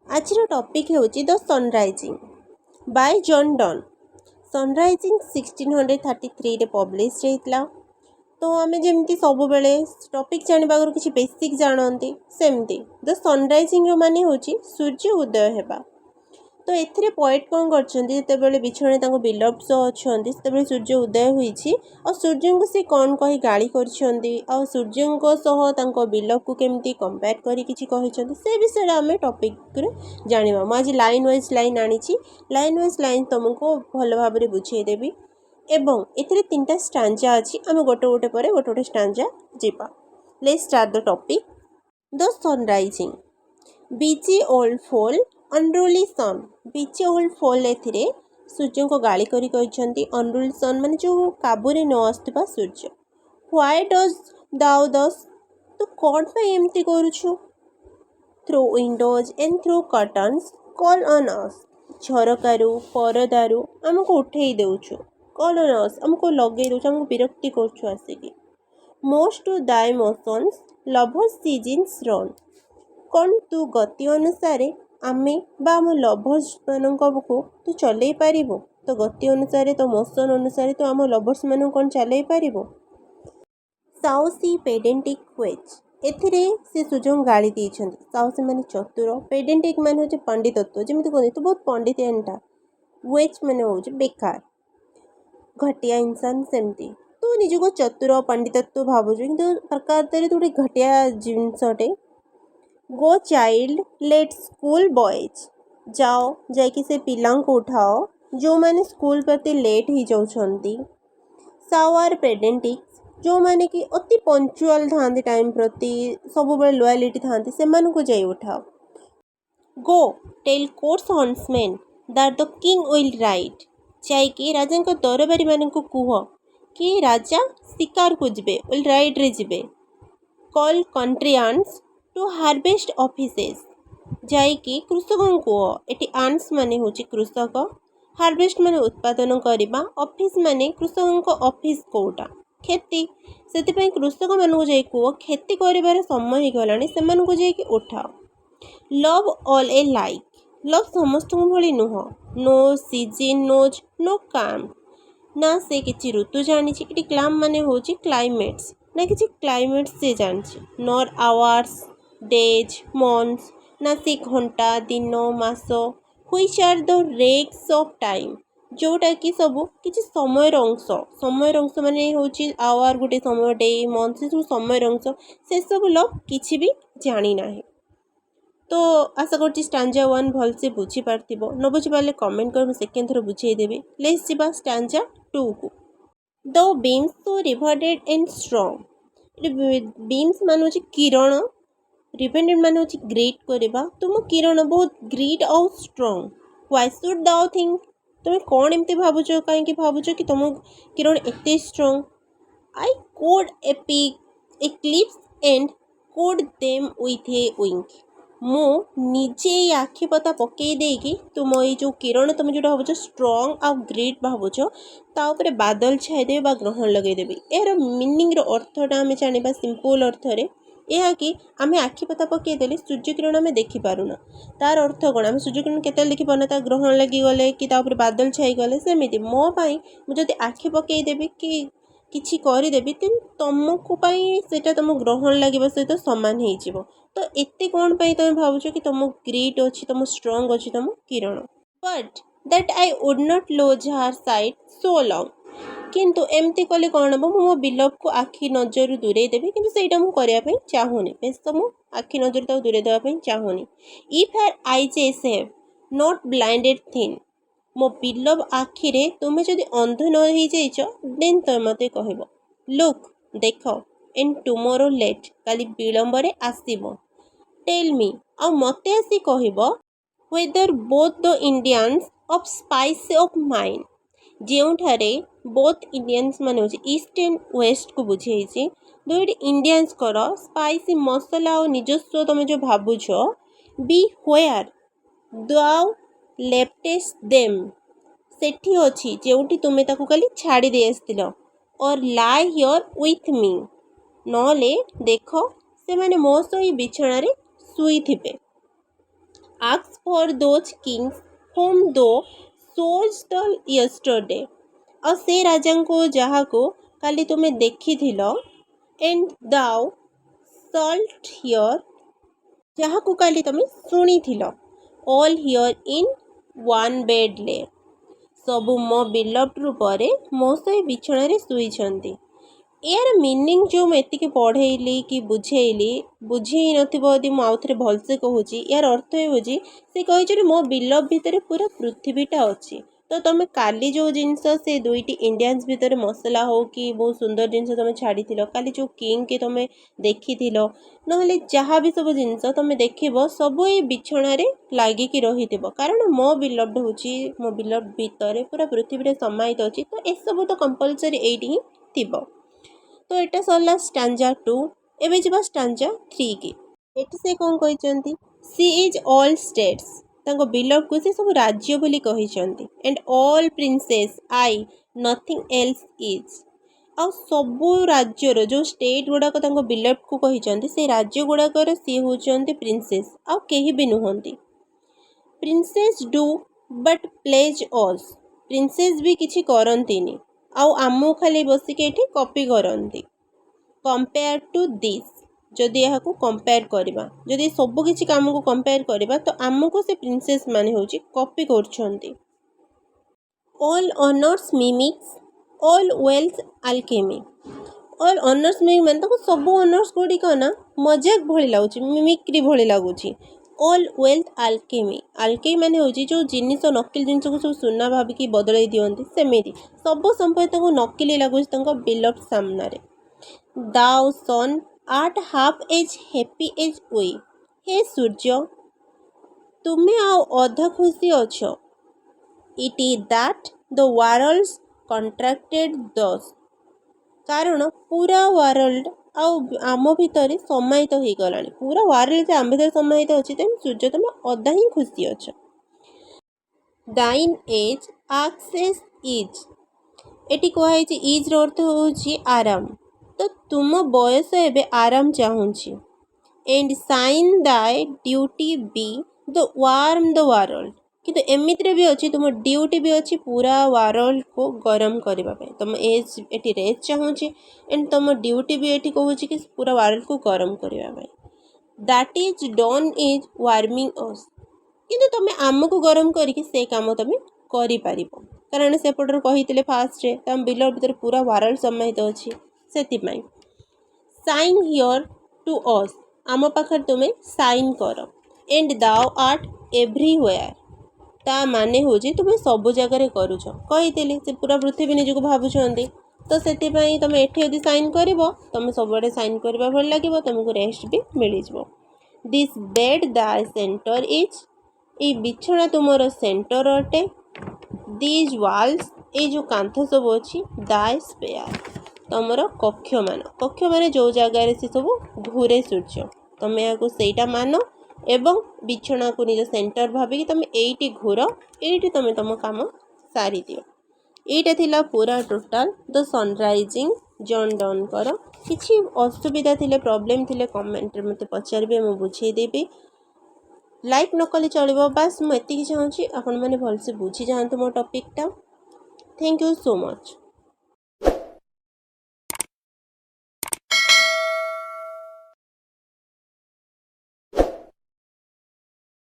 आज टॉपिक होची the sunrising bye John Donne. Sunrising 1633 रे पब्लिश होता। तो आम जमी सब बेले टॉपिक जानवा आगर किसी बेसिक जानते सेमती द सनराइजिंग माने होची सूर्य उदय हेबा। तो एथिरे पोएट कौन करते बिछणे बिलव सह अच्छा से सूर्य उदय होईछि और सूर्य को से कौन कही गाली कर सूर्य सह बिलव को केमती कंपेयर करी किछि कहिसंती से विषय आम टॉपिक रे जानिबा। मु आज लाइन वाइज लाइन आनी लाइन वाइज लाइन तुमको भल भाव में बुझेदेवी एवं एथिरे तीनटा स्टांजा अछि आम गोटे गोटे पर गोटे गोटे स्टांजा जीवा। Let's start the topic the sun rising. Busy old fool unruly sun. Busy old fool एथिरे सूर्य को गाली करी कहते अनरूली सन माने जो काबूरे न आसुवा सूर्य। व्हाई डज दाउ दस तो कौन पे एमती करूछु। Through windows and through curtains call on us. झरकारु परदारु आमको उठेई देउछु। कॉल ऑन अस आमको लगे देउछु आमको विरक्ति करछु आसिकी। Must to thy motions lovers seasons run. कौन तू गति अनुसार आमे बा आम लवर्स मानक को तू चलई पारिबो। तो गति अनुसार तो मोशन अनुसार तो आम लवर्स मान कौन चलई पारिबो। साउसी पेडेंटिक क्वेच एथिरे से सुजों गाली देइछन्ति। साउसी माने चतुर पेडेंटिक माने होचे पंडितत्व जेमिति कहते तो बहुत पंडितियानटा। वेच माने होचे बेकार घटिया इंसान सेमती तो निजको चतुर पंडितत्व भावुछु किंतु प्रकार तो गोटे घटिया जिनसटे। गो चाइल्ड लेट स्कूल बॉयज जाओ जाकि से पिला को उठाओ जो मैंने स्कूल प्रति लेट ही जाउछन्ति। सावर पेडेंटिक्स जो मैंने कि अति पंक्चुअल थांती टाइम प्रति सब बड़े लॉयलिटी थांती से मन को जाई उठाओ। Go tell courts huntsmen that the king will ride जाकि राजा को दरबारी मान को कुह कि राजा शिकार को जिबे विल राइड रे जिबे। कॉल कंट्रियंस टू हार्वेस्ट ऑफिसेस जाइकी कृषक को एटी आंट्स माने होची कृषक हार्वेस्ट माने उत्पादन करबा ऑफिस माने कृषक ऑफिस कोटा खेती से कृषक मान जाई को खेती करिवार समय ही गलानी से मान को जाई उठाओ। लव ऑल ए लाइक लव समस्त भली नुह। नो सीजन नोज नो काम ना से किछि ऋतु जानी इटी क्लाम माने होची क्लाइमेट्स ना किछि क्लाइमेट्स से जानी नॉर आवर्स डेज मंथ्स ना से घंटा दिन मास which are the rags of time जोटा कि सब किछि समय अंश माने होची आवर गोटे समय डे मंथ से सब समय अंश से सब लव किछि भी जानी नाही। तो आशा करछि स्टांजा 1 भल से बुझी पारथिबो न बुझी पाले कमेंट कर सेकेंड थरो बुझेई देबे। लेट्स जिबा स्टांजा 2 को। The beams so reverted and strong. Beams मान होची किरण रिपेंडेंट मान होची ग्रेट करबा तुम किरण बहुत ग्रेट और strong. Why should thou think तुम कौन एमती भाबुचो कहीं भाबुचो कि तुम किरण एते strong. I could eclipse and cloud them with a wink मु निजे आखि पता पकई देकी तुम ये जो किरण तुम जो भावुच स्ट्रांग आ ग्रेट भावुच ता ऊपर बादल छाईदेवी बा ग्रहण लगेदेवी। यार मीनिंग रो अर्थटा आम जाना सिंपल अर्थ रे यह कि आम आखि पता पकईदे सूर्य किरण आम देखिपारुना तार अर्थ कौन आम सूर्य किरण केते देखिपार ता ग्रहण लगिगले कि बादल छाईगले सेमती मो पाई मुझे आखि पकईदेवी कि किछि करदेवी तेन तुमको सेटा तुम ग्रहण लगे सहित सामान हो तो एते कौन पाई तुम भावुच कि तुम ग्रेट अच्छी तुम स्ट्रांग अच्छी तुम किरण। But that I would not lose her sight so long किंतु एमती कले कौन हम मो बिलव को आखि नजर दूरे देवी किंतु सेटा मु करिया पई चाहूनी बेस तो मु आखि नजर तो दूरे देवा पई चाहूनी। If her eyes have not blinded thine मो बिलव आखिरे तुम्हें जदि अंध न हो जाइछ देन तुम मते कहबो लुक देख एंड टुमोरो लेट काली विलंबरे आसीबो। टेल मी आ मते आसी कहबो whether both the Indians of spice of mine जेउठारे बोथ इंडियंस माने होची ईस्ट एंड वेस्ट को बुझेइछि दुइट इंडियंस कर स्पाइसी मसला और निजस्व तुम जो भाबुछ B where thou leftist them सेठी अछि जेउठी तुमे ताकू खाली छाड़ी दे आस्तिल और लाई हियर विथ मी नले देख से माने मो सही बिछणा रे सुई थिबे। Ask for those kings whom thou sawest yesterday. ଆଉ ସେ ରାଜାଙ୍କୁ ଯାହାକୁ କାଲି ତୁମେ ଦେଖିଥିଲ, and thou shalt hear, ଯାହାକୁ କାଲି ତମେ ଶୁଣିଥିଲ, all here in one bed lay, ସବୁ ମୋ ବିଲଭ୍ଡ ରୂପରେ ମୋ ସହ ବିଛଣାରେ ଶୋଇଛନ୍ତି। ଏହାର ମିନିଂ ଯେଉଁ ମୁଁ ଏତିକି ପଢ଼େଇଲି କି ବୁଝେଇଲି, ବୁଝି ନଥିବ ଯଦି ମୁଁ ଆଉଥରେ ଭଲସେ କହୁଛି। ଏହାର ଅର୍ଥ ହେଉଛି ସେ କହିଛନ୍ତି ମୋ ବିଲଭ ଭିତରେ ପୁରା ପୃଥିବୀଟା ଅଛି। ତ ତୁମେ କାଲି ଯେଉଁ ଜିନିଷ ସେ ଦୁଇଟି ଇଣ୍ଡିଆନ୍ସ ଭିତରେ ମସଲା ହଉ କି ବହୁତ ସୁନ୍ଦର ଜିନିଷ ତୁମେ ଛାଡ଼ିଥିଲ, କାଲି ଯେଉଁ କିଙ୍ଗକି ତୁମେ ଦେଖିଥିଲ, ନହେଲେ ଯାହା ବି ସବୁ ଜିନିଷ ତୁମେ ଦେଖିବ ସବୁ ଏଇ ବିଛଣାରେ ଲାଗିକି ରହିଥିବ। କାରଣ ମୋ ବିଲଭ୍ଡ ହେଉଛି, ମୋ ବିଲଭ୍ଡ ଭିତରେ ପୁରା ପୃଥିବୀରେ ସମାହିତ ଅଛି। ତ ଏସବୁ ତ କମ୍ପଲସରି ଏଇଠି ହିଁ ଥିବ। ତ ଏଇଟା ସରିଲା ଷ୍ଟାଞ୍ଜା 2। ଏବେ ଯିବା ଷ୍ଟାଞ୍ଜା 3 କି। ଏଠି ସେ କ'ଣ କହିଛନ୍ତି, ସି ଇଜ୍ ଅଲ୍ ଷ୍ଟେଟ୍ସ, ତାଙ୍କ ବିଲଭ୍ଡକୁ ସେ ସବୁ ରାଜ୍ୟ ବୋଲି କହିଛନ୍ତି। And all princes I nothing else is, ଆଉ ସବୁ ରାଜ୍ୟର ଯେଉଁ ଷ୍ଟେଟ୍ ଗୁଡ଼ାକ ତାଙ୍କ ବିଲଭ୍ଡକୁ କହିଛନ୍ତି, ସେ ରାଜ୍ୟ ଗୁଡ଼ାକର ସିଏ ହେଉଛନ୍ତି ପ୍ରିନ୍ସେସ୍, ଆଉ କେହି ବି ନୁହନ୍ତି। Princes do but play us, princes ବି କିଛି କରନ୍ତିନି, ଆଉ ଆମକୁ ଖାଲି ବସିକି ଏଠି କପି କରନ୍ତି। କମ୍ପେୟାର ଟୁ ଦିସ୍, ଯଦି ଏହାକୁ କମ୍ପେୟାର କରିବା, ଯଦି ସବୁ କିଛି କାମକୁ କମ୍ପେୟାର କରିବା, ତ ଆମକୁ ସେ ପ୍ରିନ୍ସେସ୍ ମାନେ ହେଉଛି କପି କରୁଛନ୍ତି। All honours mimics all wealth alchemy, all honours mimic ମାନେ ତାକୁ ସବୁ ଅନର୍ସ ଗୁଡ଼ିକ ନା ମଜାକ ଭଳି ଲାଗୁଛି, ମିମିକ୍ରି ଭଳି ଲାଗୁଛି। ଅଲ୍ ୱେଲ୍ଥ ଆଲକେମି, ଆଲକେମି ମାନେ ହେଉଛି ଯେଉଁ ଜିନିଷ ନକଲି ଜିନିଷକୁ ସବୁ ସୁନା ଭାବିକି ବଦଳେଇ ଦିଅନ୍ତି, ସେମିତି ସବୁ ସମ୍ପତ୍ତି ତାଙ୍କୁ ନକଲି ଲାଗୁଛି ତାଙ୍କ ବିଲଭ୍ଡ ସାମ୍ନାରେ। Thou sun art half as happy as we, ହେ ସୂର୍ଯ୍ୟ ତୁମେ ଆଉ ଅଧା ଖୁସି ଅଛ। It is that the world's contracted thus, କାରଣ ପୁରା ୱାର୍ଲ୍ଡ ଆଉ ଆମ ଭିତରେ ସମାହିତ ହେଇଗଲାଣି, ପୁରା ୱାର୍ଲ୍ଡ ଆମ ଭିତରେ ସମାହିତ ଅଛି, ତେଣୁ ସୂର୍ଯ୍ୟ ତୁମେ ଅଧା ହିଁ ଖୁସି ଅଛ। ଦାଇନ୍ ଏଜ୍ ଆକ୍ସେସ୍ ଇଜ୍, ଏଠି କୁହାଯାଇଛି ଇଜ୍ର ଅର୍ଥ ହେଉଛି ଆରାମ, ତ ତୁମ ବୟସ ଏବେ ଆରାମ ଚାହୁଁଛି। And shine thy duty be the warm the world, କିନ୍ତୁ ଏମିତିରେ ବି ଅଛି ତୁମ ଡ୍ୟୁଟି ବି ଅଛି ପୁରା ୱାର୍ଲ୍ଡକୁ ଗରମ କରିବା ପାଇଁ। ତୁମ ଏଜ୍ ଏଠି ରେଜ୍ ଚାହୁଁଛି, ଏଣ୍ଡ ତୁମ ଡ୍ୟୁଟି ବି ଏଠି କହୁଛି କି ପୁରା ୱାର୍ଲ୍ଡକୁ ଗରମ କରିବା ପାଇଁ। That is done is warming us, କିନ୍ତୁ ତୁମେ ଆମକୁ ଗରମ କରିକି ସେ କାମ ତୁମେ କରିପାରିବ, କାରଣ ସେପଟରେ କହିଥିଲେ ଫାଷ୍ଟରେ ତମ ବିଲଭ୍ଡ ଭିତରେ ପୁରା ୱାର୍ଲ୍ଡ ସମାହିତ ଅଛି, ସେଥିପାଇଁ। ସାଇନ୍ ହିଅର୍ ଟୁ ଅସ୍, ଆମ ପାଖରେ ତୁମେ ସାଇନ୍ କର। ଏଣ୍ଡ ଦାଉ ଆର୍ଟ ଏଭ୍ରିୱେୟାର, ତା ମାନେ ହେଉଛି ତୁମେ ସବୁ ଜାଗାରେ କରୁଛ। କହିଥିଲି ସେ ପୁରା ପୃଥିବୀ ନିଜକୁ ଭାବୁଛନ୍ତି, ତ ସେଥିପାଇଁ ତୁମେ ଏଠି ଯଦି ସାଇନ୍ କରିବ, ତୁମେ ସବୁଆଡ଼େ ସାଇନ୍ କରିବା ଭଳି ଲାଗିବ, ତୁମକୁ ରେଷ୍ଟ ବି ମିଳିଯିବ। ଦିସ୍ ବେଡ୍ ଦାଇ ସେଣ୍ଟର ଇଜ୍, ଏଇ ବିଛଣା ତୁମର ସେଣ୍ଟର ଅଟେ। ଦିଜ୍ ୱାଲ୍ସ, ଏଇ ଯେଉଁ କାନ୍ଥ ସବୁ ଅଛି, ଦାଇ ସ୍ପେୟାର, ତୁମର କକ୍ଷମାନ, କକ୍ଷମାନେ ଯେଉଁ ଜାଗାରେ ସେ ସବୁ ଘୁରେ ସୂର୍ଯ୍ୟ, ତୁମେ ଏହାକୁ ସେଇଟା ମାନ ଏବଂ ବିଛଣାକୁ ନିଜ ସେଣ୍ଟର ଭାବିକି ତୁମେ ଏଇଠି ଘୁର, ଏଇଠି ତୁମେ ତୁମ କାମ ସାରିଦିଅ। ଏଇଟା ଥିଲା ପୁରା ଟୋଟାଲ୍ ଦ ସନରାଇଜିଂ ଜନ୍ ଡନ୍ଙ୍କର। କିଛି ଅସୁବିଧା ଥିଲେ, ପ୍ରୋବ୍ଲେମ୍ ଥିଲେ କମେଣ୍ଟରେ ମୋତେ ପଚାରିବେ, ମୁଁ ବୁଝେଇଦେବି। ଲାଇକ୍ ନ କଲେ ଚଳିବ, ବାସ୍ ମୁଁ ଏତିକି ଚାହୁଁଛି ଆପଣମାନେ ଭଲସେ ବୁଝିଯାଆନ୍ତୁ ମୋ ଟପିକ୍ଟା। Thank you so much.